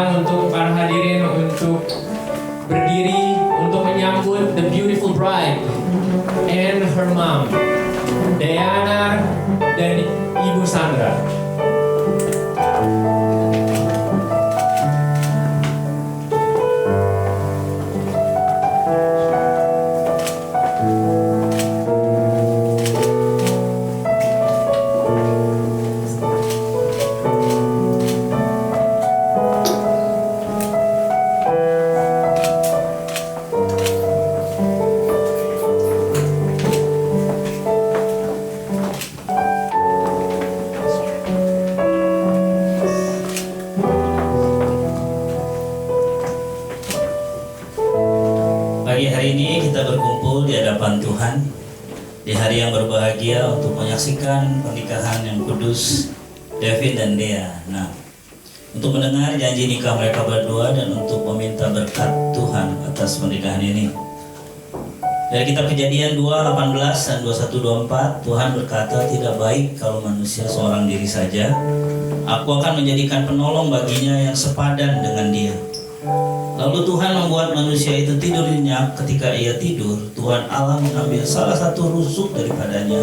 undang untuk para hadirin untuk berdiri untuk menyambut the beautiful bride and her mom, Diana dan Ibu Sandra. Pagi hari ini kita berkumpul di hadapan Tuhan di hari yang berbahagia untuk menyaksikan pernikahan yang kudus Devin dan Dea. Nah, untuk mendengar janji nikah mereka berdua dan untuk meminta berkat Tuhan atas pernikahan ini. Dari kitab Kejadian 2:18 dan 21:24, Tuhan berkata, "Tidak baik kalau manusia seorang diri saja. Aku akan menjadikan penolong baginya yang sepadan dengan dia." Lalu Tuhan membuat manusia itu tidur nyenyak. Ketika ia tidur, Tuhan Allah mengambil salah satu rusuk daripadanya,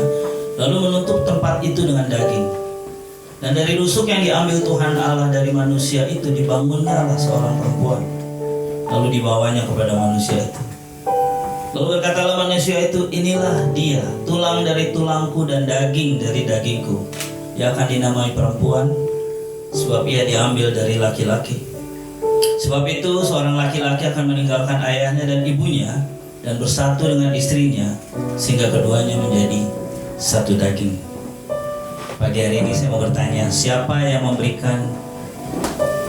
lalu menutup tempat itu dengan daging. Dan dari rusuk yang diambil Tuhan Allah dari manusia itu dibangunnyalah seorang perempuan, lalu dibawanya kepada manusia itu. Lalu berkatalah manusia itu, "Inilah dia, tulang dari tulangku dan daging dari dagingku. Ia akan dinamai perempuan, sebab ia diambil dari laki-laki. Sebab itu seorang laki-laki akan meninggalkan ayahnya dan ibunya dan bersatu dengan istrinya, sehingga keduanya menjadi satu daging." Pagi hari ini saya mau bertanya, siapa yang memberikan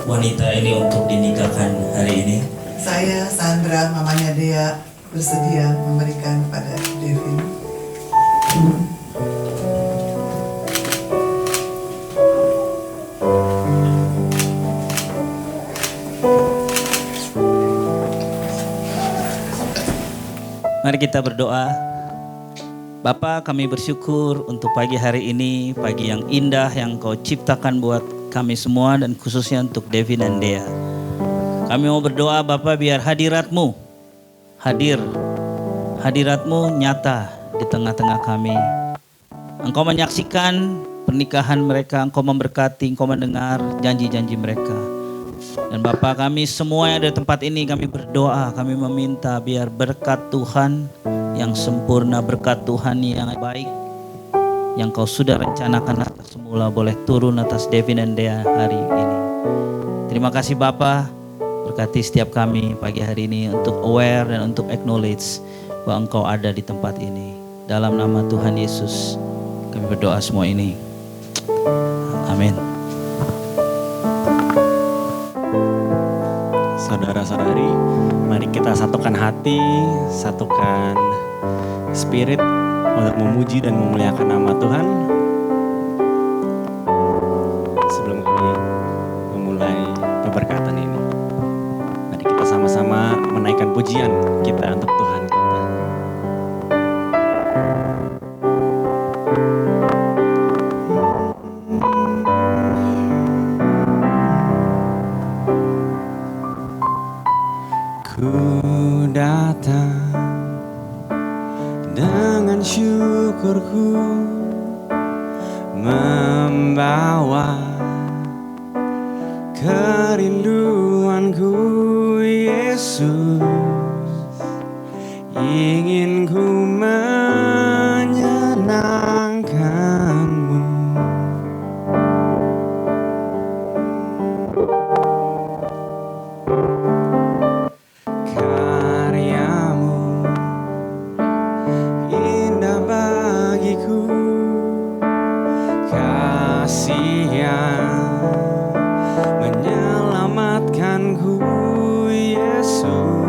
wanita ini untuk dinikahkan hari ini? Saya, Sandra, mamanya Dea, bersedia memberikan kepada Devin. Mari kita berdoa. Bapa, kami bersyukur untuk pagi hari ini, pagi yang indah yang Kau ciptakan buat kami semua dan khususnya untuk Devin dan Dea. Kami mau berdoa Bapa, biar hadirat-Mu nyata di tengah-tengah kami. Engkau menyaksikan pernikahan mereka, Engkau memberkati, Engkau mendengar janji-janji mereka. Dan Bapa, kami semua yang ada di tempat ini, kami berdoa, kami meminta biar berkat Tuhan yang sempurna, berkat Tuhan yang baik, yang Kau sudah rencanakan atas semula, boleh turun atas Devin dan Dea hari ini. Terima kasih Bapa, berkati setiap kami pagi hari ini untuk aware dan untuk acknowledge bahwa Engkau ada di tempat ini. Dalam nama Tuhan Yesus, kami berdoa semua ini. Amin. Saudara-saudari, mari kita satukan hati, satukan spirit untuk memuji dan memuliakan nama Tuhan. Sebelum kami memulai pemberkatan ini, mari kita sama-sama menaikkan pujian kita untuk Tuhan kita. Ku datang dengan syukurku, membawa kerinduanku, Yesus. Ingin ku menyenangkanmu. Karyamu indah bagiku, kasih yang menyelamatkanku, Yesus.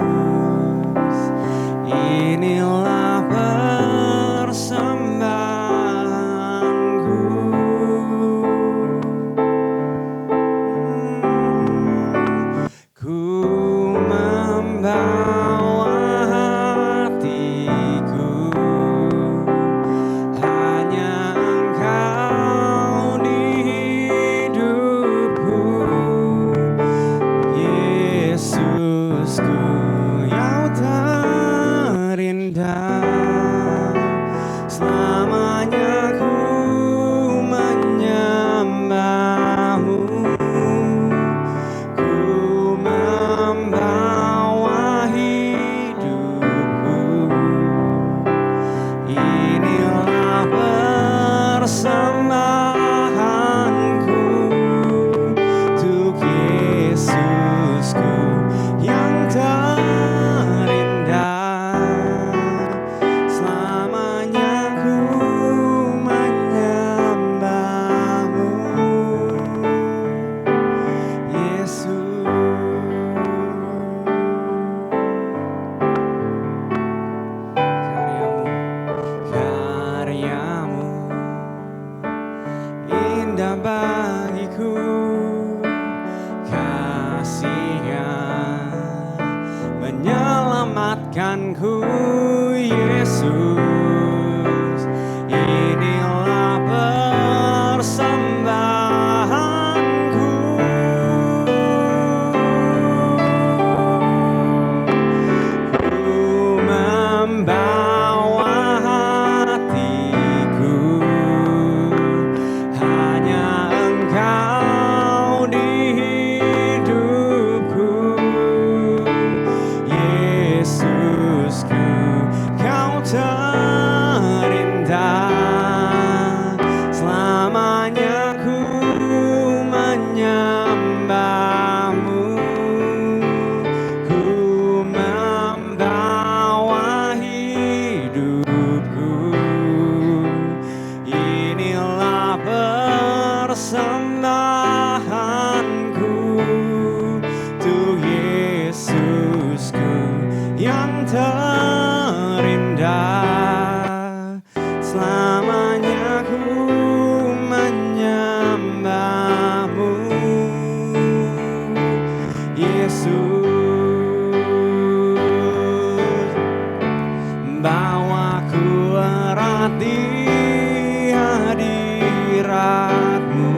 Tuhanku Yesus, inilah persembahanku. Ku membawa hatiku, hanya Engkau di hidupku. Yesusku, Kau terindah, selamanya ku menyembahmu. Ku membawa hidupku, inilah persembahanku untuk Yesusku yang terindah, selamanya ku menyembahmu. Yesus, bawaku erat di hadirat-Mu.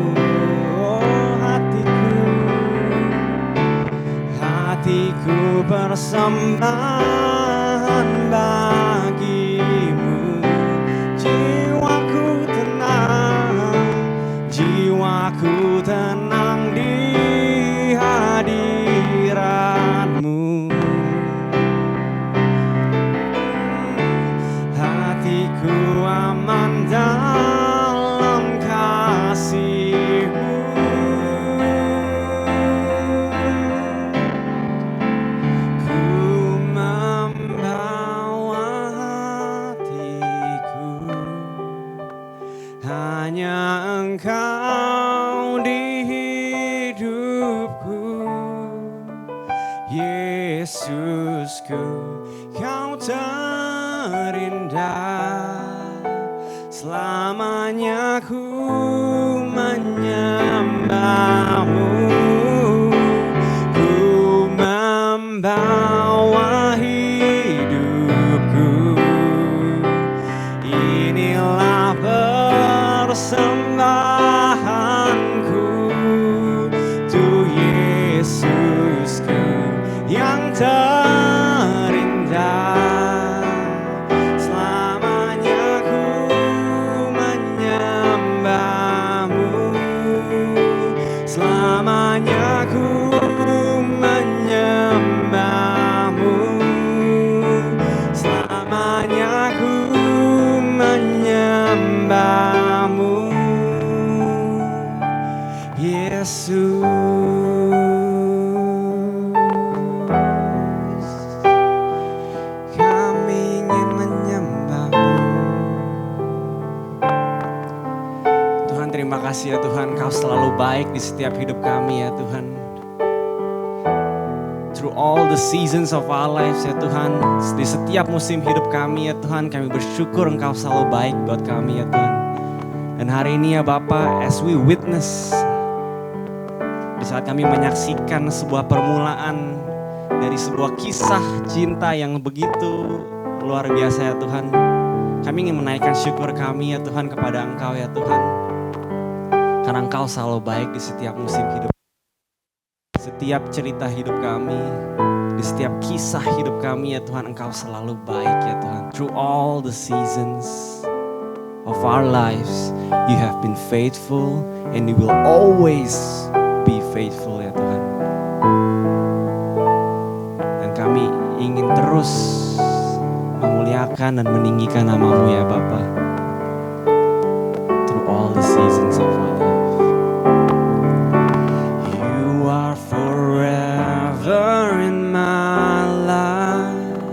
Oh, hatiku persembahan bagimu. Jiwaku tenang di hadirat-Mu. Hatiku aman dalam kasih-Mu. Ku membawa hatiku, hanya Engkau di hidupku. Yesusku, Kau terindah, selamanya ku menyembahmu. Ku membawa hidupku, inilah persembahanku untuk Yesusku yang terindah, selamanya ku menyembahmu. Selamanya ku menyembahmu. Selamanya ku menyembahmu. Yesus, kami ingin menyembahmu. Tuhan, terima kasih ya Tuhan, Kau selalu baik di setiap hidup kami ya Tuhan. Through all the seasons of our lives ya Tuhan, di setiap musim hidup kami ya Tuhan, kami bersyukur Engkau selalu baik buat kami ya Tuhan. Dan hari ini ya Bapa, as we witness, di saat kami menyaksikan sebuah permulaan dari sebuah kisah cinta yang begitu luar biasa ya Tuhan, kami ingin menaikkan syukur kami ya Tuhan kepada Engkau ya Tuhan. Karena Engkau selalu baik di setiap musim hidup, setiap cerita hidup kami, di setiap kisah hidup kami ya Tuhan, Engkau selalu baik ya Tuhan. Through all the seasons of our lives, You have been faithful and You will always be faithful ya Tuhan. Dan kami ingin terus memuliakan dan meninggikan nama-Mu ya Bapa. Through all the seasons of our life. You are forever in my life.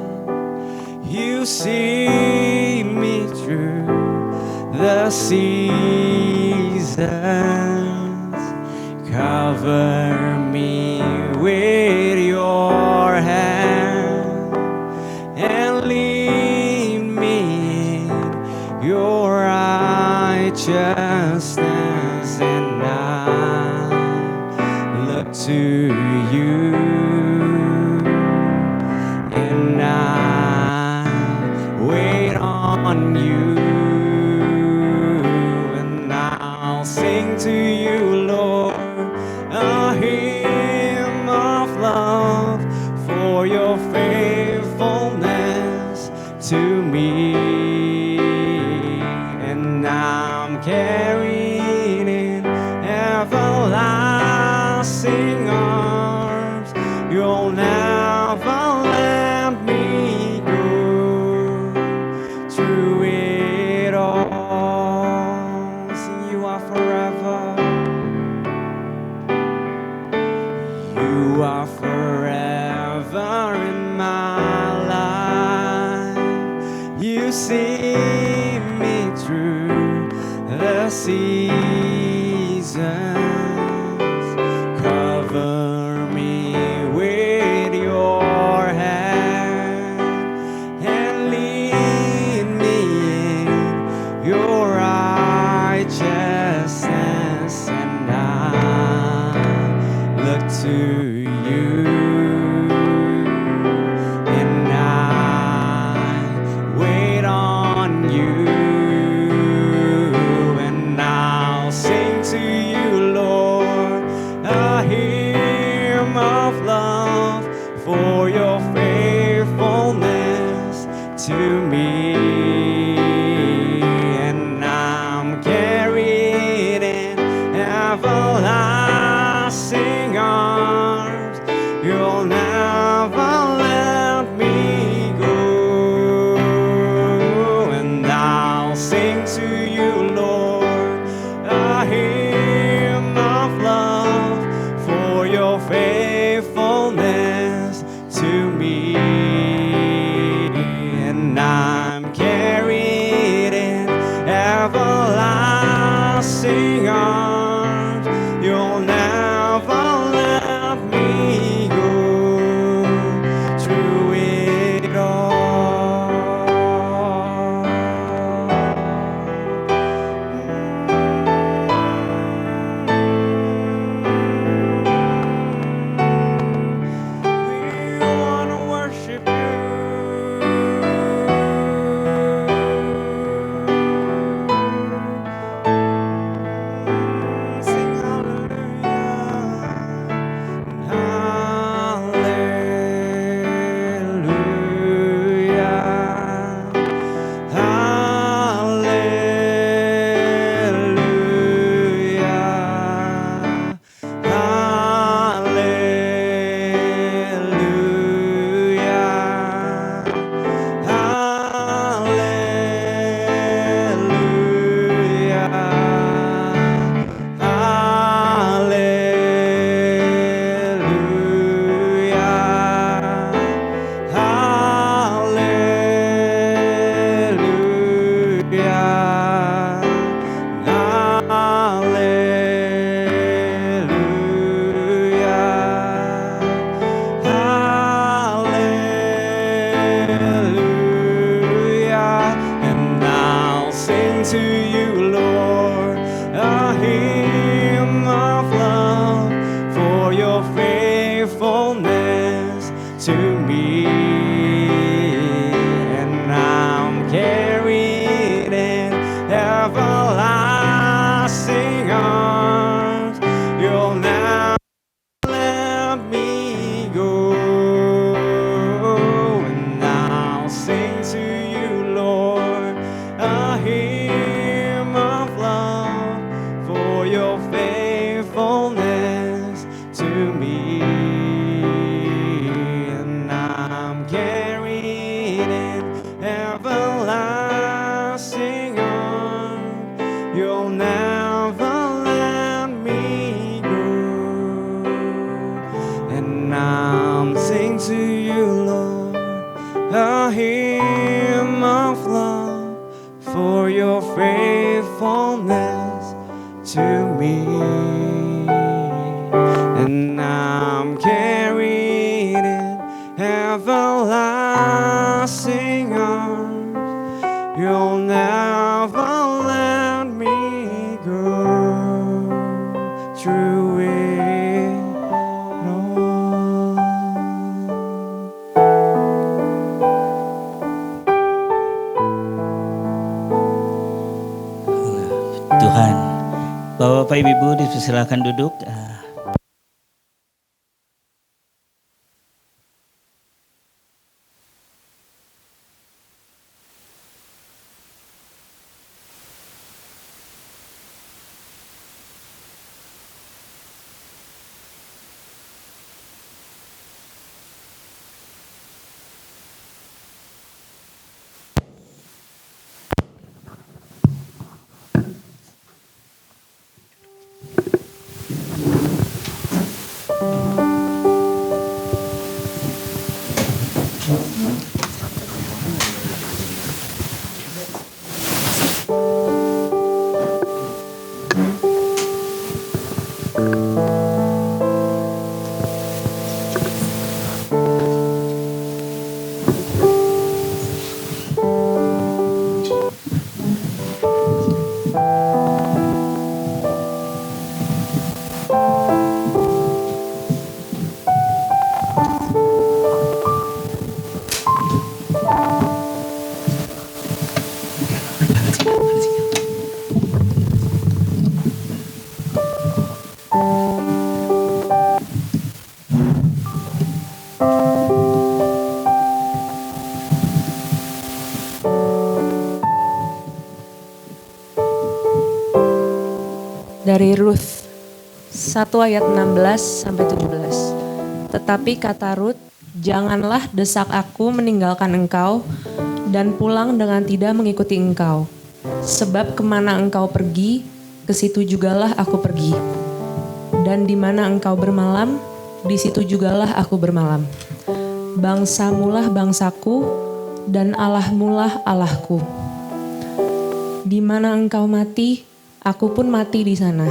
You see me through the seasons. Cover me with Your hand and lead me in for your faithfulness to me. And I'm carried in everlasting arms. You'll never let me go. Through it all, sing you are forever. You are forever in my life. You see me through the seasons. Cover me with your hand and lead me in your righteousness, and I look to you, and I wait on you, and I'll sing to you, Lord, a hymn of love for your faithfulness to me. And I'm carried in everlasting arms. You'll never let me go. And I'll sing to you, Lord, a hymn of love for your faithfulness to me. And I'm carried in everlasting arms. You'll never let me go. Through it We wanna worship you. Sing to you, Lord, a hymn of love for your faithfulness to me. And I'm carried in everlasting arms. You'll never let me go. And I'll sing to you, Lord, a hymn of love for your faithfulness to me. And I'm carried in everlasting arms. You'll never let me go. And I'm sing to you, Lord, a hymn of love for your faithfulness to me. And I'm carried in everlasting arms. You'll never let me go. Through it all. Tuhan, Bapak Ibu dipersilakan duduk. Dari Ruth 1 ayat 16 sampai 17. Tetapi kata Ruth, janganlah desak aku meninggalkan engkau dan pulang dengan tidak mengikuti engkau. Sebab kemana engkau pergi, ke situ jugalah aku pergi. Dan di mana engkau bermalam, di situ jugalah aku bermalam. Bangsamulah bangsaku dan Allahmulah Allahku. Di mana engkau mati, aku pun mati di sana,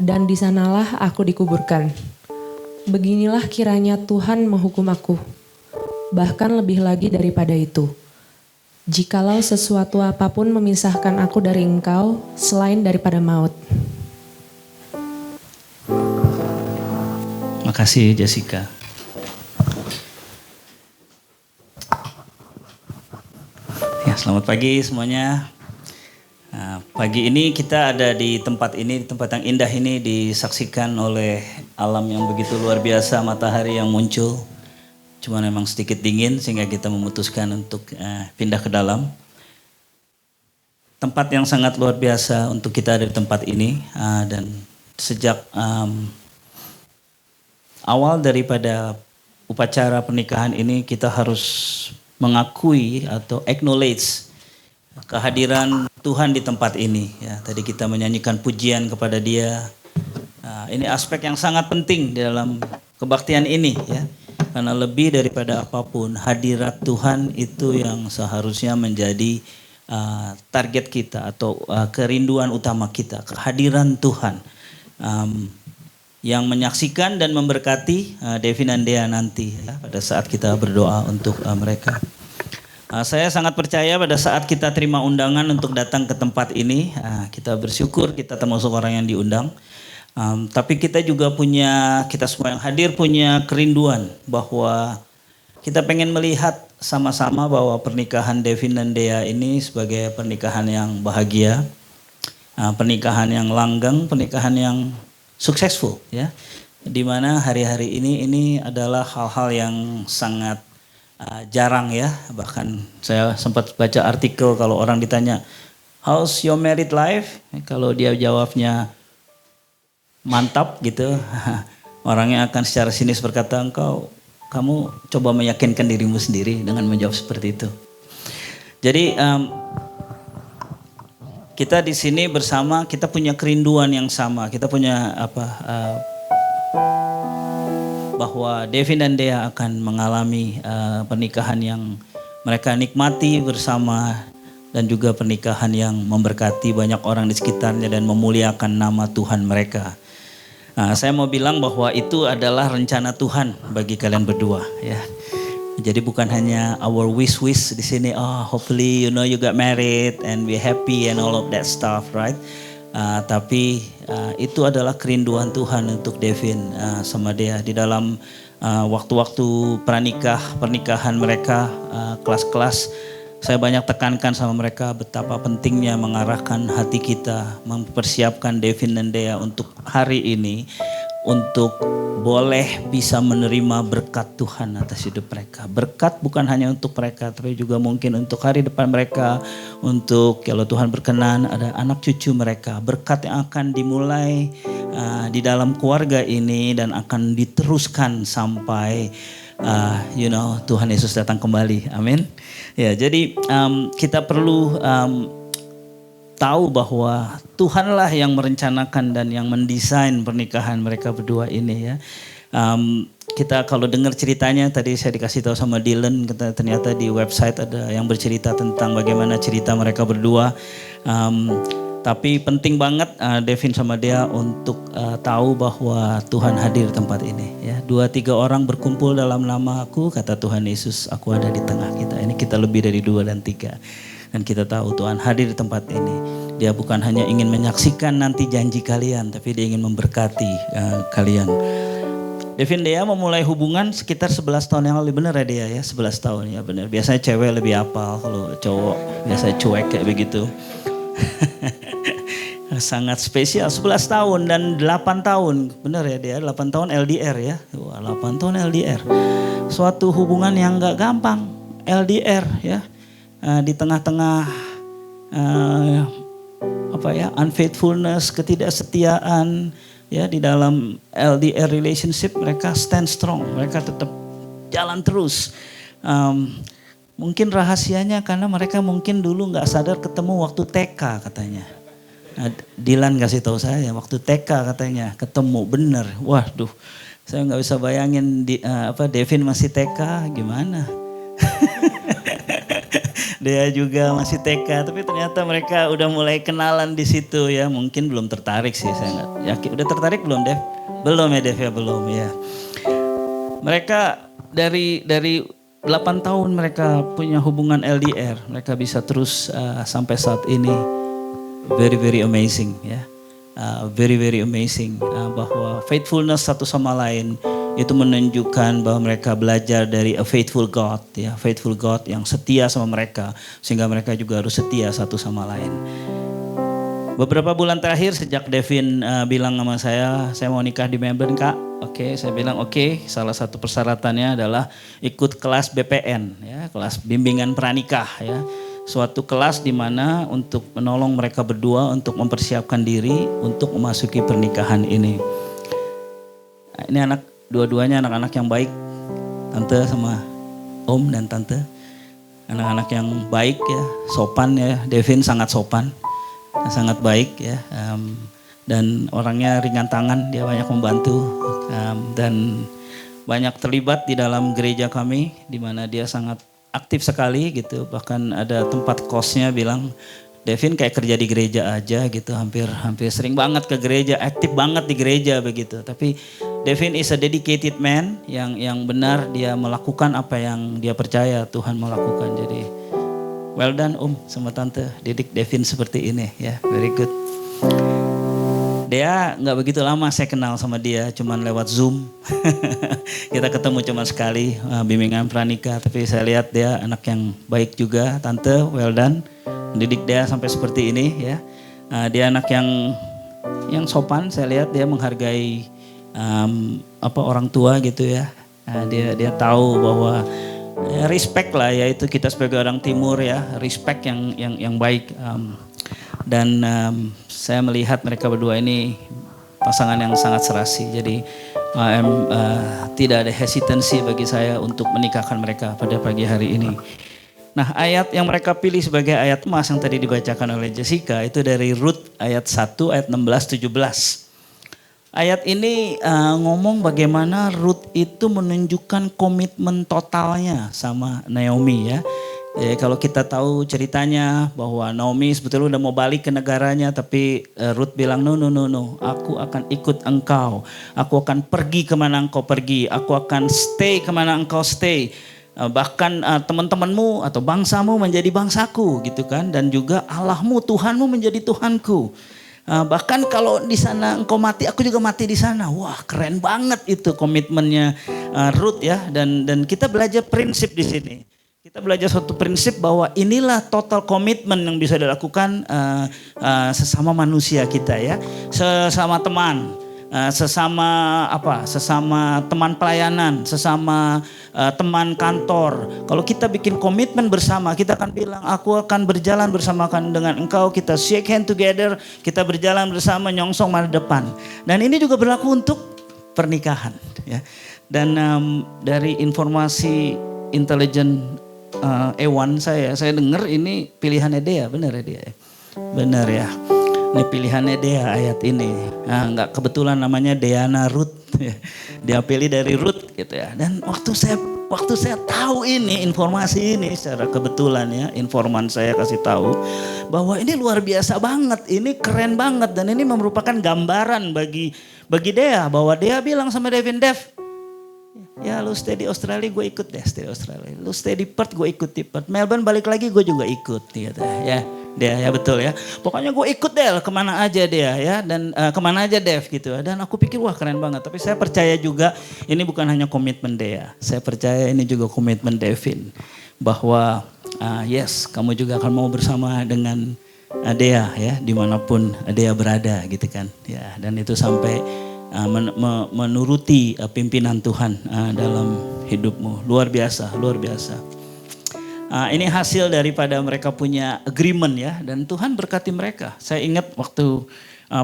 dan di sanalah aku dikuburkan. Beginilah kiranya Tuhan menghukum aku, bahkan lebih lagi daripada itu. Jikalau sesuatu apapun memisahkan aku dari engkau, selain daripada maut. Makasih Jessica. Ya, selamat pagi semuanya. Nah, pagi ini kita ada di tempat ini, tempat yang indah ini disaksikan oleh alam yang begitu luar biasa, matahari yang muncul. Cuma memang sedikit dingin sehingga kita memutuskan untuk pindah ke dalam. Tempat yang sangat luar biasa untuk kita ada di tempat ini dan sejak awal daripada upacara pernikahan ini kita harus mengakui atau acknowledge kehadiran Tuhan di tempat ini. Ya, tadi kita menyanyikan pujian kepada Dia. Nah, ini aspek yang sangat penting di dalam kebaktian ini, ya. Karena lebih daripada apapun, hadirat Tuhan itu yang seharusnya menjadi target kita atau kerinduan utama kita. Kehadiran Tuhan yang menyaksikan dan memberkati Devin dan Dea nanti, ya, pada saat kita berdoa untuk mereka. Saya sangat percaya pada saat kita terima undangan untuk datang ke tempat ini, kita bersyukur kita termasuk orang yang diundang. Tapi kita juga kita semua yang hadir punya kerinduan bahwa kita pengen melihat sama-sama bahwa pernikahan Devin dan Dea ini sebagai pernikahan yang bahagia, pernikahan yang langgeng, pernikahan yang successful, ya. Di mana hari-hari ini adalah hal-hal yang sangat jarang, ya. Bahkan saya sempat baca artikel kalau orang ditanya, how's your married life? Kalau dia jawabnya mantap gitu, orangnya akan secara sinis berkata, kamu coba meyakinkan dirimu sendiri dengan menjawab seperti itu. Jadi kita di sini bersama, kita punya kerinduan yang sama, kita punya bahwa Devin dan Dea akan mengalami pernikahan yang mereka nikmati bersama dan juga pernikahan yang memberkati banyak orang di sekitarnya dan memuliakan nama Tuhan mereka. Saya mau bilang bahwa itu adalah rencana Tuhan bagi kalian berdua, ya. Jadi bukan hanya our wish di sini, hopefully you got married and be happy and all of that stuff, right? Tapi itu adalah kerinduan Tuhan untuk Devin sama Dea di dalam waktu-waktu pernikahan mereka, kelas-kelas. Saya banyak tekankan sama mereka betapa pentingnya mengarahkan hati kita, mempersiapkan Devin dan Dea untuk hari ini, untuk boleh bisa menerima berkat Tuhan atas hidup mereka. Berkat bukan hanya untuk mereka, tapi juga mungkin untuk hari depan mereka, untuk kalau Tuhan berkenan ada anak cucu mereka. Berkat yang akan dimulai di dalam keluarga ini dan akan diteruskan sampai Tuhan Yesus datang kembali. Amin. Ya, jadi kita perlu tahu bahwa Tuhanlah yang merencanakan dan yang mendesain pernikahan mereka berdua ini, ya. Kita kalau dengar ceritanya, tadi saya dikasih tahu sama Dylan, ternyata di website ada yang bercerita tentang bagaimana cerita mereka berdua. Tapi penting banget Devin sama Dea untuk tahu bahwa Tuhan hadir di tempat ini, ya. 2-3 orang berkumpul dalam nama aku, kata Tuhan Yesus, aku ada di tengah kita. Ini kita lebih dari 2 dan 3. Dan kita tahu Tuhan hadir di tempat ini. Dia bukan hanya ingin menyaksikan nanti janji kalian, tapi dia ingin memberkati kalian. Devin Dea memulai hubungan sekitar 11 tahun yang lalu. Bener ya Dea ya, 11 tahun ya bener. Biasanya cewek lebih apal, kalau cowok biasanya cuek kayak begitu. Sangat spesial, 11 tahun dan 8 tahun. Bener ya Dea, 8 tahun LDR ya. Wah, 8 tahun LDR. Suatu hubungan yang gak gampang, LDR ya. Di tengah-tengah unfaithfulness, ketidaksetiaan. Ya, di dalam LDR relationship mereka stand strong, mereka tetap jalan terus. Mungkin rahasianya karena mereka mungkin dulu nggak sadar ketemu waktu TK katanya. Nah, Dylan kasih tahu saya waktu TK katanya ketemu bener. Waduh, saya nggak bisa bayangin Devin masih TK gimana. Dia juga masih TK, tapi ternyata mereka udah mulai kenalan di situ ya. Mungkin belum tertarik sih, saya nggak yakin. Udah tertarik belum Dev? Belum ya Dev ya, belum ya. Mereka dari 8 tahun mereka punya hubungan LDR. Mereka bisa terus sampai saat ini. Very very amazing ya. Very very amazing bahwa faithfulness satu sama lain itu menunjukkan bahwa mereka belajar dari a faithful God ya, faithful God yang setia sama mereka sehingga mereka juga harus setia satu sama lain. Beberapa bulan terakhir sejak Devin bilang sama saya mau nikah di Melbourne Kak. Oke, saya bilang oke. Salah satu persyaratannya adalah ikut kelas BPN ya, kelas bimbingan pranikah ya. Suatu kelas di mana untuk menolong mereka berdua untuk mempersiapkan diri untuk memasuki pernikahan ini. Nah, ini dua-duanya anak-anak yang baik, tante sama om dan tante. Anak-anak yang baik ya, sopan ya. Devin sangat sopan, sangat baik ya. Dan orangnya ringan tangan, dia banyak membantu. Dan banyak terlibat di dalam gereja kami, di mana dia sangat aktif sekali gitu. Bahkan ada tempat kosnya bilang, Devin kayak kerja di gereja aja gitu, hampir sering banget ke gereja, aktif banget di gereja begitu. Tapi Devin is a dedicated man yang benar dia melakukan apa yang dia percaya Tuhan melakukan. Jadi well done Om sama Tante, didik Devin seperti ini ya, very good. Dia nggak begitu lama saya kenal sama dia, cuman lewat Zoom. Kita ketemu cuma sekali bimbingan pranikah, tapi saya lihat dia anak yang baik juga. Tante, well done. Mendidik dia sampai seperti ini ya. Dia anak yang sopan, saya lihat dia menghargai orang tua gitu ya. Dia tahu bahwa respect lah ya, itu kita sebagai orang timur ya, respect yang baik. Dan saya melihat mereka berdua ini pasangan yang sangat serasi. Jadi tidak ada hesitansi bagi saya untuk menikahkan mereka pada pagi hari ini. Nah, ayat yang mereka pilih sebagai ayat emas yang tadi dibacakan oleh Jessica itu dari Rut ayat 1 ayat 16-17. Ayat ini ngomong bagaimana Rut itu menunjukkan komitmen totalnya sama Naomi ya. Jadi kalau kita tahu ceritanya bahwa Naomi sebetulnya udah mau balik ke negaranya, tapi Rut bilang no, aku akan ikut engkau. Aku akan pergi kemana engkau pergi. Aku akan stay kemana engkau stay. Bahkan teman-temanmu atau bangsamu menjadi bangsaku gitu kan. Dan juga Allahmu, Tuhanmu menjadi Tuhanku. Bahkan kalau di sana engkau mati, aku juga mati di sana. Wah, keren banget itu komitmennya Rut ya. Dan kita belajar prinsip di sini. Kita belajar suatu prinsip bahwa inilah total komitmen yang bisa dilakukan sesama manusia kita ya, sesama teman. Sesama teman pelayanan, sesama teman kantor. Kalau kita bikin komitmen bersama, kita akan bilang, aku akan berjalan bersama dengan engkau, kita shake hand together, kita berjalan bersama nyongsong masa depan. Dan ini juga berlaku untuk pernikahan. Ya. Dan dari informasi intelijen Ewan saya dengar ini pilihannya Dea, benar ya Dea? Benar ya. Ini pilihannya Dea ayat ini. Nah, enggak kebetulan namanya Deana Ruth. Dia pilih dari Ruth gitu ya. Dan waktu saya tahu ini informasi ini secara kebetulan ya, informan saya kasih tahu bahwa ini luar biasa banget, ini keren banget dan ini merupakan gambaran bagi Dea bahwa Dea bilang sama Devin, Dev, ya lu stay di Australia gue ikut deh, stay di Australia. Lu stay di Perth gue ikut di Perth. Melbourne balik lagi gue juga ikut gitu ya. Dia ya betul ya. Pokoknya gue ikut deh kemana aja dia ya. Dan kemana aja Dev gitu. Dan aku pikir wah keren banget. Tapi saya percaya juga ini bukan hanya komitmen Dea. Saya percaya ini juga komitmen Devin. Bahwa yes kamu juga akan mau bersama dengan Dea ya. Dimanapun Dea berada gitu kan. Ya, dan itu sampai menuruti pimpinan Tuhan dalam hidupmu. Luar biasa, luar biasa. Ini hasil daripada mereka punya agreement ya. Dan Tuhan berkati mereka. Saya ingat waktu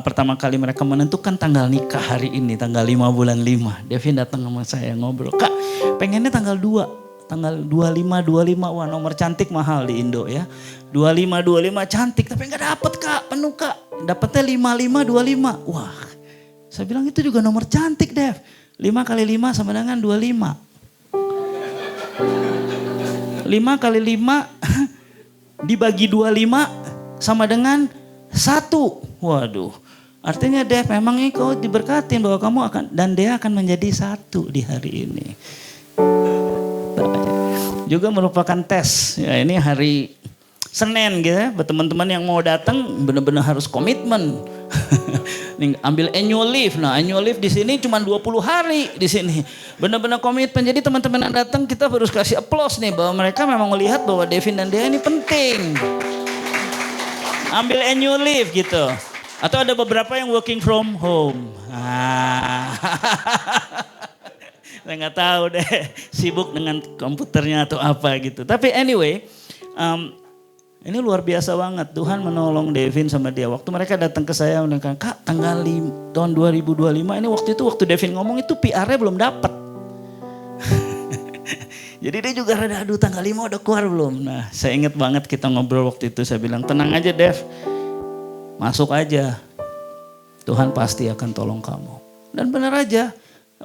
pertama kali mereka menentukan tanggal nikah hari ini. Tanggal 5 bulan 5. Devin datang sama saya ngobrol. Kak pengennya tanggal 2. Tanggal 25. Wah nomor cantik mahal di Indo ya. 25 cantik. Tapi gak dapet kak. Penuh kak. Dapetnya 55. Wah saya bilang itu juga nomor cantik Dev. 5 kali 5 sama dengan 25. 5 kali 5 dibagi 25 sama dengan 1. Waduh. Artinya Dev memangnya kau diberkatin bahwa kamu akan dan dia akan menjadi 1 di hari ini. Juga merupakan tes. Ya, ini hari Senin gitu ya. Buat teman-teman yang mau datang benar-benar harus komitmen. Nih, ambil annual leave. Nah, annual leave di sini cuma 20 hari di sini. Benar-benar komitmen. Jadi teman-teman yang datang kita harus kasih applause nih bahwa mereka memang melihat bahwa Devin dan Dea ini penting. Ambil annual leave gitu. Atau ada beberapa yang working from home. Saya nggak tahu deh, sibuk dengan komputernya atau apa gitu. Tapi anyway, ini luar biasa banget. Tuhan menolong Devin sama dia. Waktu mereka datang ke saya, mereka kak tanggal tahun 2025 ini waktu Devin ngomong itu PR-nya belum dapat. Jadi dia juga rada aduh tanggal 5 udah keluar belum. Nah saya ingat banget kita ngobrol waktu itu. Saya bilang tenang aja Dev, masuk aja. Tuhan pasti akan tolong kamu. Dan benar aja.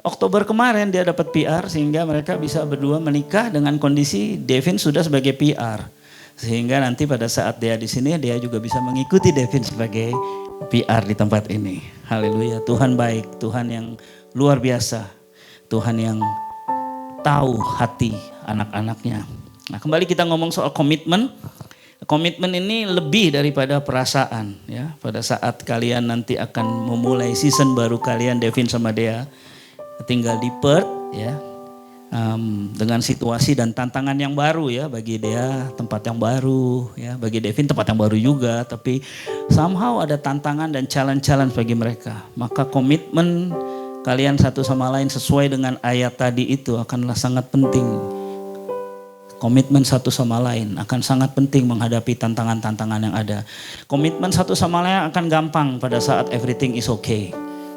Oktober kemarin dia dapat PR sehingga mereka bisa berdua menikah dengan kondisi Devin sudah sebagai PR. Sehingga nanti pada saat dia di sini dia juga bisa mengikuti Devin sebagai PR di tempat ini. Haleluya, Tuhan baik, Tuhan yang luar biasa. Tuhan yang tahu hati anak-anaknya. Nah, kembali kita ngomong soal komitmen. Komitmen ini lebih daripada perasaan ya. Pada saat kalian nanti akan memulai season baru kalian Devin sama Dea tinggal di Perth ya. Dengan situasi dan tantangan yang baru ya, bagi Dea tempat yang baru ya, bagi Devin tempat yang baru juga, tapi somehow ada tantangan dan challenge bagi mereka. Maka komitmen kalian satu sama lain sesuai dengan ayat tadi itu akanlah sangat penting. Komitmen satu sama lain akan sangat penting menghadapi tantangan-tantangan yang ada. Komitmen satu sama lain akan gampang pada saat everything is okay.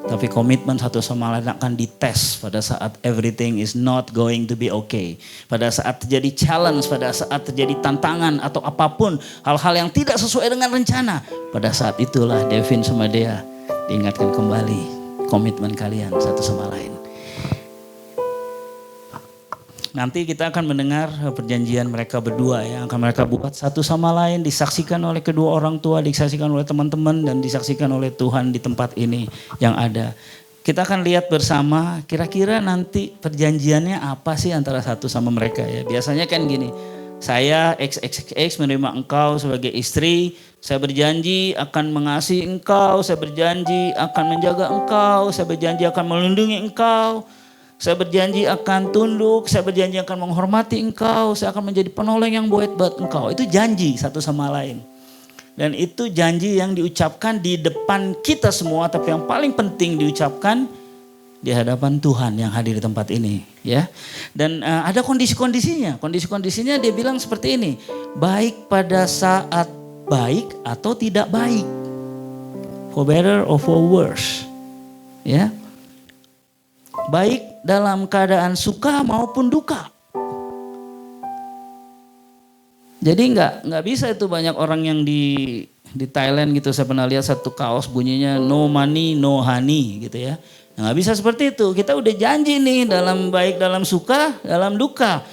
Tapi komitmen satu sama lain akan dites pada saat everything is not going to be okay. Pada saat terjadi challenge, pada saat terjadi tantangan atau apapun. Hal-hal yang tidak sesuai dengan rencana. Pada saat itulah Devin sama Dea diingatkan kembali komitmen kalian satu sama lain. Nanti kita akan mendengar perjanjian mereka berdua yang akan mereka buat satu sama lain, disaksikan oleh kedua orang tua, disaksikan oleh teman-teman dan disaksikan oleh Tuhan di tempat ini yang ada. Kita akan lihat bersama kira-kira nanti perjanjiannya apa sih antara satu sama mereka ya. Biasanya kan gini, saya XXX menerima engkau sebagai istri, saya berjanji akan mengasihi engkau, saya berjanji akan menjaga engkau, saya berjanji akan melindungi engkau. Saya berjanji akan tunduk, saya berjanji akan menghormati engkau, saya akan menjadi penolong yang baik buat engkau. Itu janji satu sama lain. Dan itu janji yang diucapkan di depan kita semua, tapi yang paling penting diucapkan di hadapan Tuhan yang hadir di tempat ini. Ya. Dan ada kondisi-kondisinya. Kondisi-kondisinya dia bilang seperti ini, baik pada saat baik atau tidak baik. For better or for worse. Ya. Baik dalam keadaan suka maupun duka. Jadi nggak bisa itu banyak orang yang di Thailand gitu, saya pernah lihat satu kaos bunyinya no money no honey gitu ya. Nggak bisa seperti itu. Kita udah janji nih baik dalam suka, dalam duka,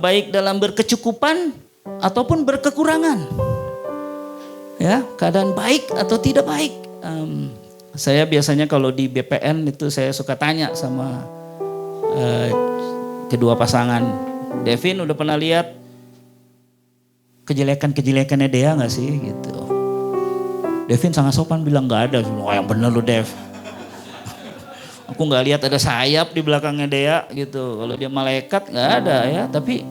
baik dalam berkecukupan ataupun berkekurangan. Ya, keadaan baik atau tidak baik. Saya biasanya kalau di BPN itu saya suka tanya sama kedua pasangan. Devin udah pernah lihat kejelekannya Dea nggak sih gitu. Devin sangat sopan bilang nggak ada. Oh yang bener lu Dev. Aku nggak lihat ada sayap di belakangnya Dea gitu. Kalau dia malaikat nggak ada ya. Tapi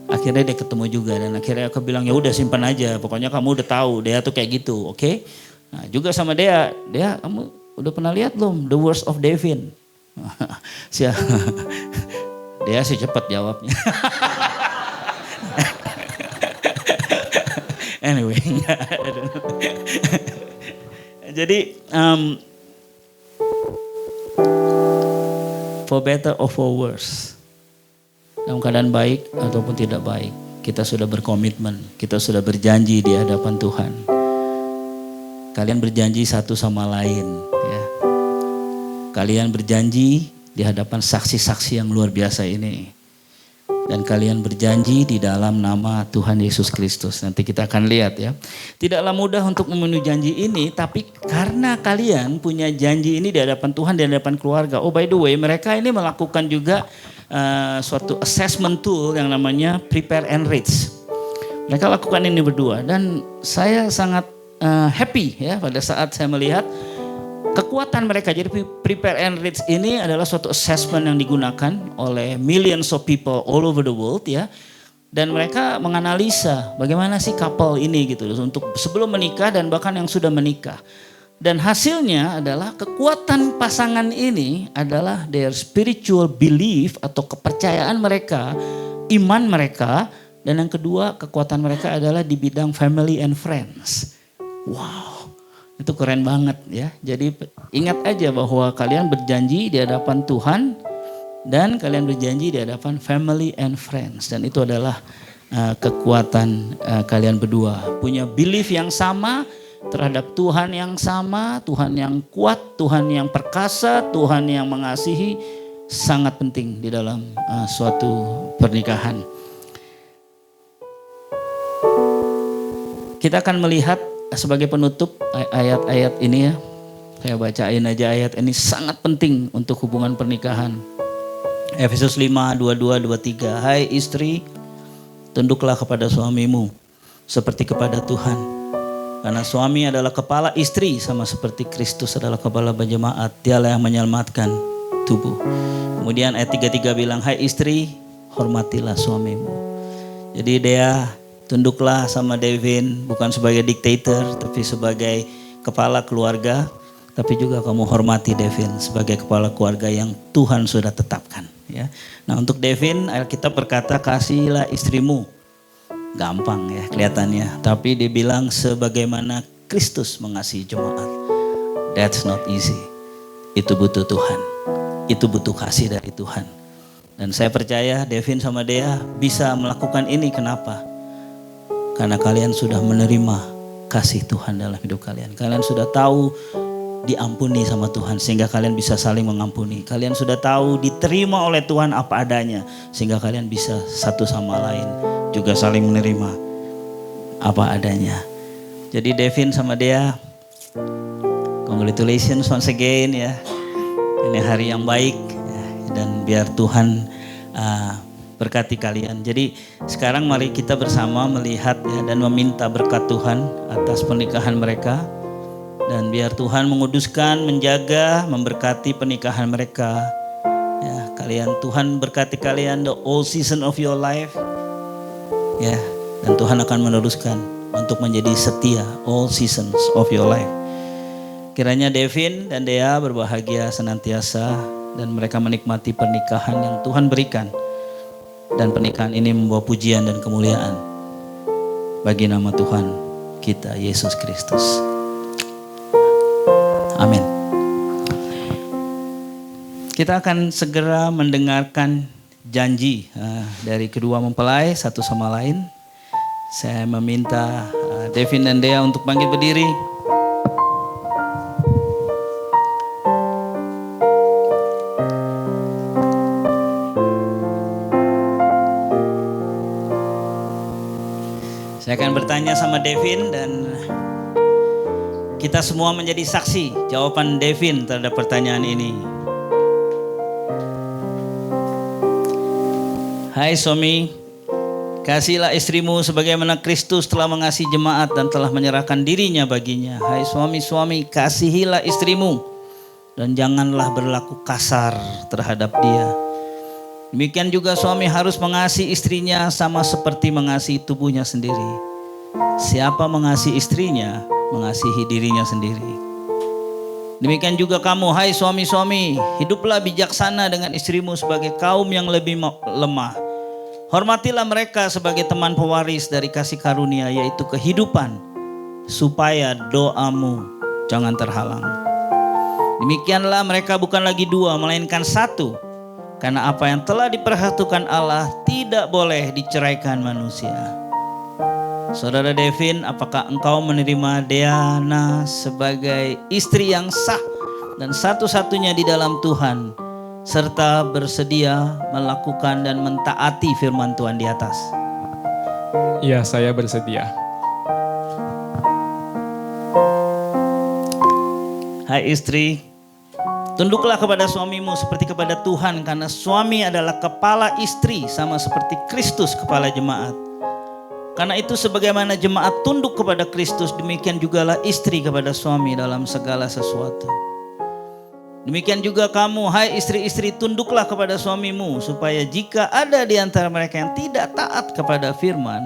akhirnya dia ketemu juga dan akhirnya aku bilang ya udah simpan aja. Pokoknya kamu udah tahu Dea tuh kayak gitu, oke? Nah juga sama Dea kamu udah pernah lihat belum The Worst of Devin? Dea sih cepat jawabnya. Anyway, I don't know. Jadi for better or for worse, dalam keadaan baik ataupun tidak baik, kita sudah berkomitmen, kita sudah berjanji di hadapan Tuhan. Kalian berjanji satu sama lain, ya. Kalian berjanji di hadapan saksi-saksi yang luar biasa ini. Dan kalian berjanji di dalam nama Tuhan Yesus Kristus. Nanti kita akan lihat ya. Tidaklah mudah untuk memenuhi janji ini, tapi karena kalian punya janji ini di hadapan Tuhan, di hadapan keluarga. Oh by the way, mereka ini melakukan juga suatu assessment tool yang namanya Prepare and Reach. Mereka lakukan ini berdua dan saya sangat happy ya pada saat saya melihat kekuatan mereka. Jadi Prepare and Reach ini adalah suatu assessment yang digunakan oleh millions of people all over the world ya. Dan mereka menganalisa bagaimana sih couple ini gitu untuk sebelum menikah dan bahkan yang sudah menikah. Dan hasilnya adalah kekuatan pasangan ini adalah their spiritual belief atau kepercayaan mereka, iman mereka. Dan yang kedua kekuatan mereka adalah di bidang family and friends. Wow. Itu keren banget ya. Jadi ingat aja bahwa kalian berjanji di hadapan Tuhan dan kalian berjanji di hadapan family and friends. Dan itu adalah kekuatan kalian berdua. Punya belief yang sama terhadap Tuhan yang sama, Tuhan yang kuat, Tuhan yang perkasa, Tuhan yang mengasihi. Sangat penting di dalam suatu pernikahan. Kita akan melihat sebagai penutup ayat-ayat ini ya. Saya bacain aja ayat ini sangat penting untuk hubungan pernikahan. Efesus 5, 22, 23. Hai istri, tunduklah kepada suamimu seperti kepada Tuhan. Karena suami adalah kepala istri sama seperti Kristus adalah kepala jemaat. Dialah yang menyelamatkan tubuh. Kemudian ayat 33 bilang, hai istri, hormatilah suamimu. Jadi Dea, tunduklah sama Devin bukan sebagai diktator tapi sebagai kepala keluarga. Tapi juga kamu hormati Devin sebagai kepala keluarga yang Tuhan sudah tetapkan. Ya. Nah untuk Devin Alkitab berkata kasihlah istrimu. Gampang ya kelihatannya. Tapi dia bilang sebagaimana Kristus mengasihi jemaat. That's not easy. Itu butuh Tuhan. Itu butuh kasih dari Tuhan. Dan saya percaya Devin sama Dea bisa melakukan ini. Kenapa? Karena kalian sudah menerima kasih Tuhan dalam hidup kalian. Kalian sudah tahu diampuni sama Tuhan sehingga kalian bisa saling mengampuni. Kalian sudah tahu diterima oleh Tuhan apa adanya sehingga kalian bisa satu sama lain juga saling menerima apa adanya. Jadi Devin sama Dea, congratulations once again ya. Ini hari yang baik ya, dan biar Tuhan berkati kalian. Jadi sekarang mari kita bersama melihat ya, dan meminta berkat Tuhan atas pernikahan mereka. Dan biar Tuhan menguduskan, menjaga, memberkati pernikahan mereka. Ya, Tuhan berkati kalian the all season of your life. Ya, dan Tuhan akan meneruskan untuk menjadi setia all seasons of your life. Kiranya Devin dan Dea berbahagia senantiasa dan mereka menikmati pernikahan yang Tuhan berikan. Dan pernikahan ini membawa pujian dan kemuliaan bagi nama Tuhan kita Yesus Kristus. Amin. Kita akan segera mendengarkan janji dari kedua mempelai satu sama lain. Saya meminta Devin dan Dea untuk bangkit berdiri. Saya akan bertanya sama Devin dan kita semua menjadi saksi jawaban Devin terhadap pertanyaan ini. Hai suami, Kasihilah istrimu sebagaimana Kristus telah mengasihi jemaat dan telah menyerahkan dirinya baginya. Hai suami-suami, kasihilah istrimu dan janganlah berlaku kasar terhadap dia. Demikian juga suami harus mengasihi istrinya sama seperti mengasihi tubuhnya sendiri. Siapa mengasihi istrinya, mengasihi dirinya sendiri. Demikian juga kamu, hai suami-suami, hiduplah bijaksana dengan istrimu sebagai kaum yang lebih lemah. Hormatilah mereka sebagai teman pewaris dari kasih karunia, yaitu kehidupan, supaya doamu jangan terhalang. Demikianlah mereka bukan lagi dua, melainkan satu. Karena apa yang telah dipersatukan Allah tidak boleh diceraikan manusia. Saudara Devin, apakah engkau menerima Diana sebagai istri yang sah dan satu-satunya di dalam Tuhan, serta bersedia melakukan dan mentaati firman Tuhan di atas? Ya, saya bersedia. Hai istri, tunduklah kepada suamimu seperti kepada Tuhan, karena suami adalah kepala istri sama seperti Kristus kepala jemaat. Karena itu sebagaimana jemaat tunduk kepada Kristus, demikian jugalah istri kepada suami dalam segala sesuatu. Demikian juga kamu, hai istri-istri, tunduklah kepada suamimu, supaya jika ada di antara mereka yang tidak taat kepada firman,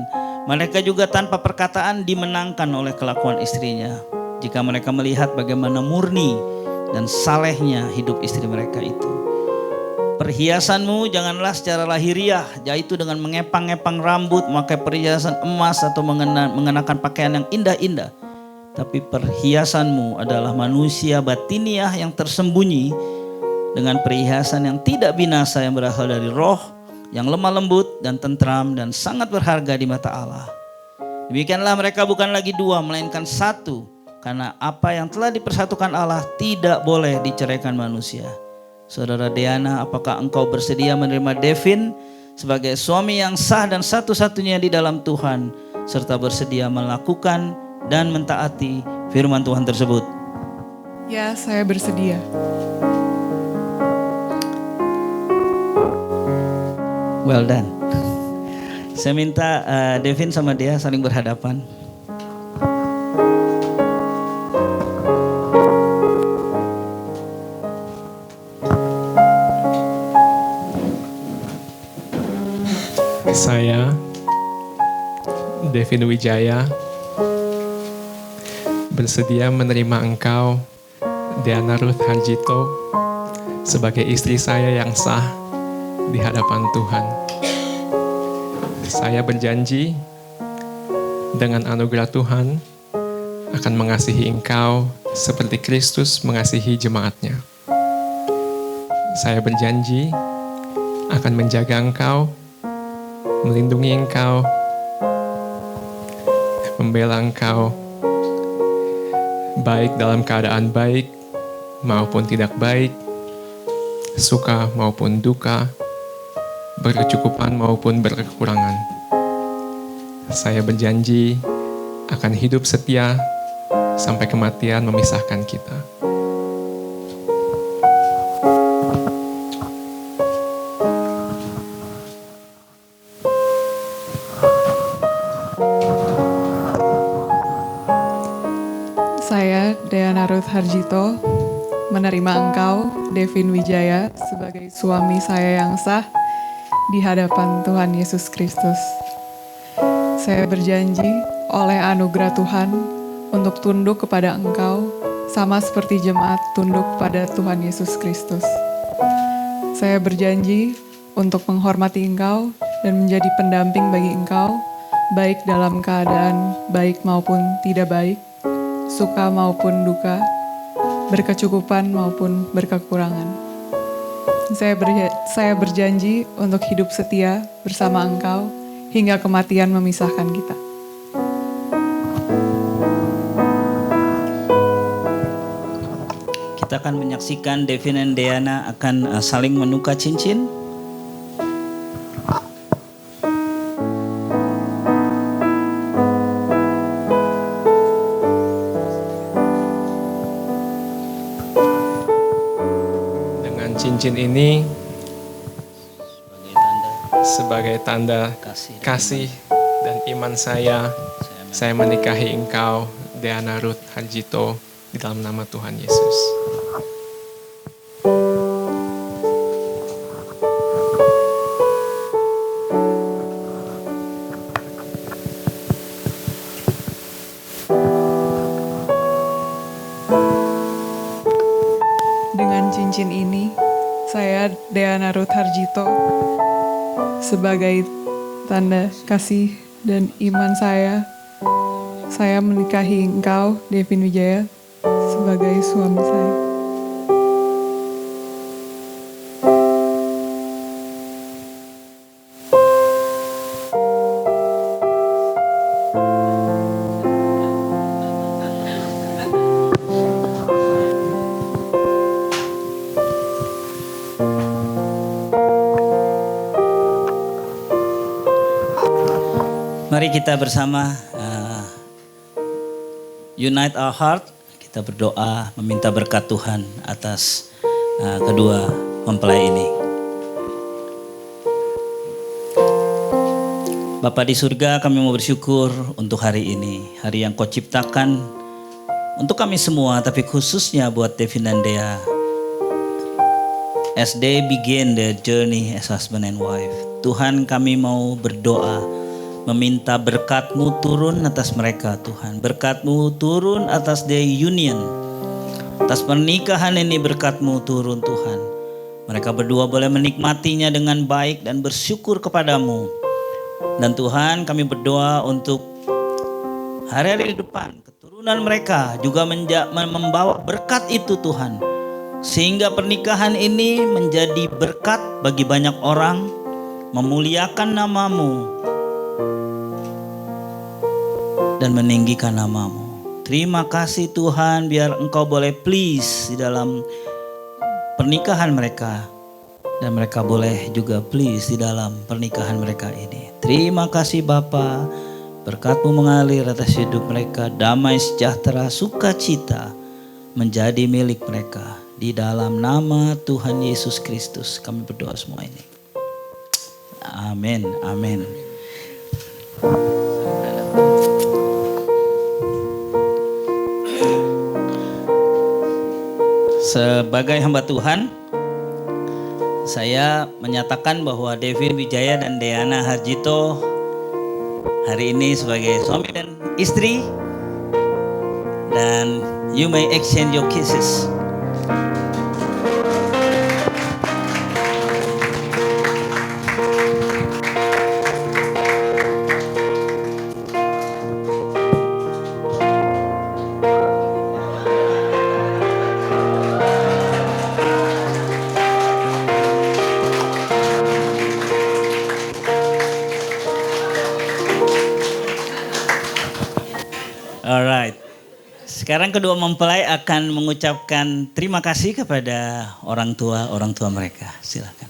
mereka juga tanpa perkataan dimenangkan oleh kelakuan istrinya. Jika mereka melihat bagaimana murni dan salehnya hidup istri mereka itu. Perhiasanmu janganlah secara lahiriah, yaitu dengan mengepang-ngepang rambut, memakai perhiasan emas atau mengenakan pakaian yang indah-indah. Tapi perhiasanmu adalah manusia batiniah yang tersembunyi dengan perhiasan yang tidak binasa yang berasal dari roh, yang lemah lembut dan tentram dan sangat berharga di mata Allah. Demikianlah mereka bukan lagi dua, melainkan satu. Karena apa yang telah dipersatukan Allah tidak boleh diceraikan manusia. Saudara Diana, apakah engkau bersedia menerima Devin sebagai suami yang sah dan satu-satunya di dalam Tuhan, serta bersedia melakukan dan mentaati firman Tuhan tersebut? Ya, saya bersedia. Well done. Saya minta Devin sama dia saling berhadapan. Saya, Devin Wijaya, bersedia menerima engkau, Diana Ruth Harjito, sebagai istri saya yang sah di hadapan Tuhan. Saya berjanji dengan anugerah Tuhan akan mengasihi engkau seperti Kristus mengasihi jemaatnya. Saya berjanji akan menjaga engkau, melindungi engkau, membela engkau, baik dalam keadaan baik maupun tidak baik, suka maupun duka, berkecukupan maupun berkekurangan. Saya berjanji akan hidup setia sampai kematian memisahkan kita. Saya, Diana Ruth Harjito, menerima engkau, Devin Wijaya, sebagai suami saya yang sah di hadapan Tuhan Yesus Kristus. Saya berjanji oleh anugerah Tuhan untuk tunduk kepada engkau, sama seperti jemaat tunduk pada Tuhan Yesus Kristus. Saya berjanji untuk menghormati engkau dan menjadi pendamping bagi engkau, baik dalam keadaan baik maupun tidak baik, suka maupun duka, berkecukupan maupun berkekurangan. Saya berjanji untuk hidup setia bersama engkau hingga kematian memisahkan kita. Kita akan menyaksikan Devin dan Diana akan saling menukar cincin. Dengan cincin ini Sebagai tanda sebagai tanda kasih dan iman saya menikahi engkau, Deana Ruth Harjito, di dalam nama Tuhan Yesus. Dengan cincin ini, saya Deana Ruth Harjito sebagai tanda kasih dan iman saya menikahi engkau, Devin Wijaya, sebagai suami saya. Mari kita bersama unite our heart. Kita berdoa meminta berkat Tuhan atas kedua mempelai ini. Bapa di surga, kami mau bersyukur untuk hari ini. Hari yang kau ciptakan untuk kami semua, tapi khususnya buat Devin dan Dea. As they begin their journey as husband and wife. Tuhan, kami mau berdoa, meminta berkat-Mu turun atas mereka Tuhan. Berkat-Mu turun atas their union. Atas pernikahan ini berkat-Mu turun Tuhan. Mereka berdua boleh menikmatinya dengan baik dan bersyukur kepadamu. Dan Tuhan, kami berdoa untuk hari-hari di depan. Keturunan mereka juga membawa berkat itu Tuhan. Sehingga pernikahan ini menjadi berkat bagi banyak orang. Memuliakan nama-Mu. Dan meninggikan nama-Mu. Terima kasih Tuhan, biar Engkau boleh please di dalam pernikahan mereka. Dan mereka boleh juga please di dalam pernikahan mereka ini. Terima kasih Bapa, berkat-Mu mengalir atas hidup mereka. Damai sejahtera, sukacita menjadi milik mereka. Di dalam nama Tuhan Yesus Kristus kami berdoa semua ini. Amin, amin. Sebagai hamba Tuhan, saya menyatakan bahwa Devin Wijaya dan Deana Harjito hari ini sebagai suami dan istri, dan you may exchange your kisses. Alright. Sekarang kedua mempelai akan mengucapkan terima kasih kepada orang tua mereka. Silakan.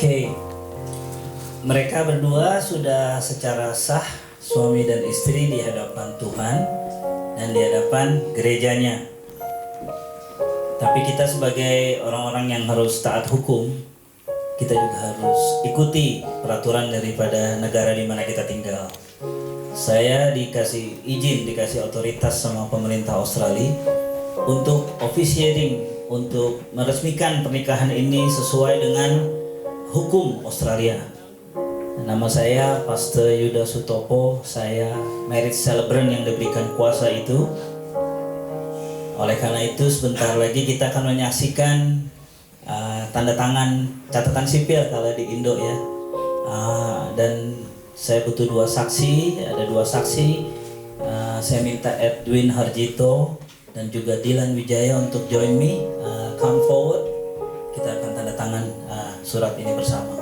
Oke, mereka berdua sudah secara sah suami dan istri di hadapan Tuhan dan di hadapan gerejanya. Tapi kita sebagai orang-orang yang harus taat hukum, kita juga harus ikuti peraturan daripada negara di mana kita tinggal. Saya dikasih izin, dikasih otoritas sama pemerintah Australia untuk officiating, untuk meresmikan pernikahan ini sesuai dengan hukum Australia. Nama saya Pastor Yuda Sutopo, saya marriage celebrant yang diberikan kuasa itu. Oleh karena itu sebentar lagi kita akan menyaksikan tanda tangan catatan sipil kalau di Indo ya. Dan saya butuh dua saksi, ada dua saksi. Saya minta Edwin Harjito dan juga Dylan Wijaya untuk join me, come forward. Kita akan tanda tangan surat ini bersama.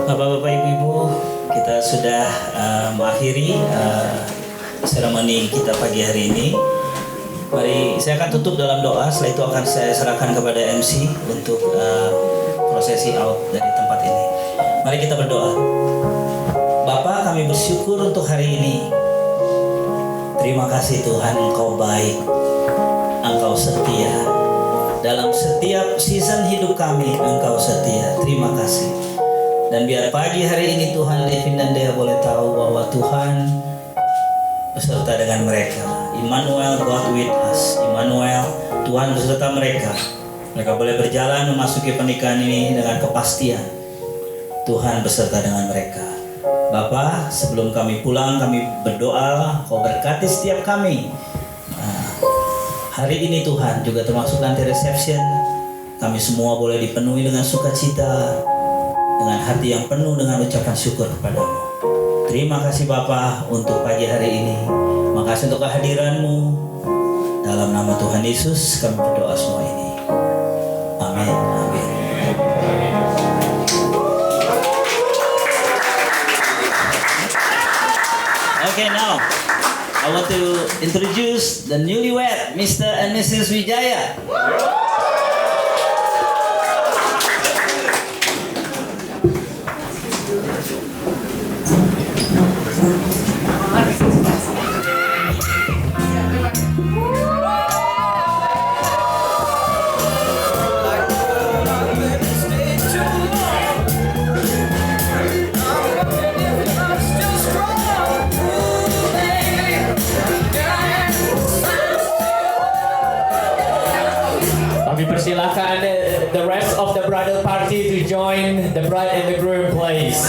Bapak-bapak, ibu-ibu, kita sudah mengakhiri seremoni kita pagi hari ini. Mari saya akan tutup dalam doa. Setelah itu akan saya serahkan kepada MC untuk prosesi out dari tempat ini. Mari kita berdoa. Bapa, kami bersyukur untuk hari ini. Terima kasih Tuhan, Engkau baik, Engkau setia. Dalam setiap season hidup kami, Engkau setia. Terima kasih. Dan biar pagi hari ini Tuhan, Devin dan Dea boleh tahu bahwa Tuhan beserta dengan mereka. Immanuel, God with us. Immanuel, Tuhan beserta mereka. Mereka boleh berjalan memasuki pernikahan ini dengan kepastian. Tuhan beserta dengan mereka. Bapa, sebelum kami pulang, kami berdoa, Kau berkati setiap kami. Hari ini Tuhan, juga termasuk nanti reception, kami semua boleh dipenuhi dengan sukacita, dengan hati yang penuh dengan ucapan syukur kepadamu. Terima kasih Bapa untuk pagi hari ini. Makasih untuk kehadiran-Mu. Dalam nama Tuhan Yesus kami berdoa semua ini. Amin. Amin. Okay, now I want to introduce the newlywed, Mr. and Mrs. Wijaya. Kami persilakan the rest of the bridal party to join the bride and the groom, please.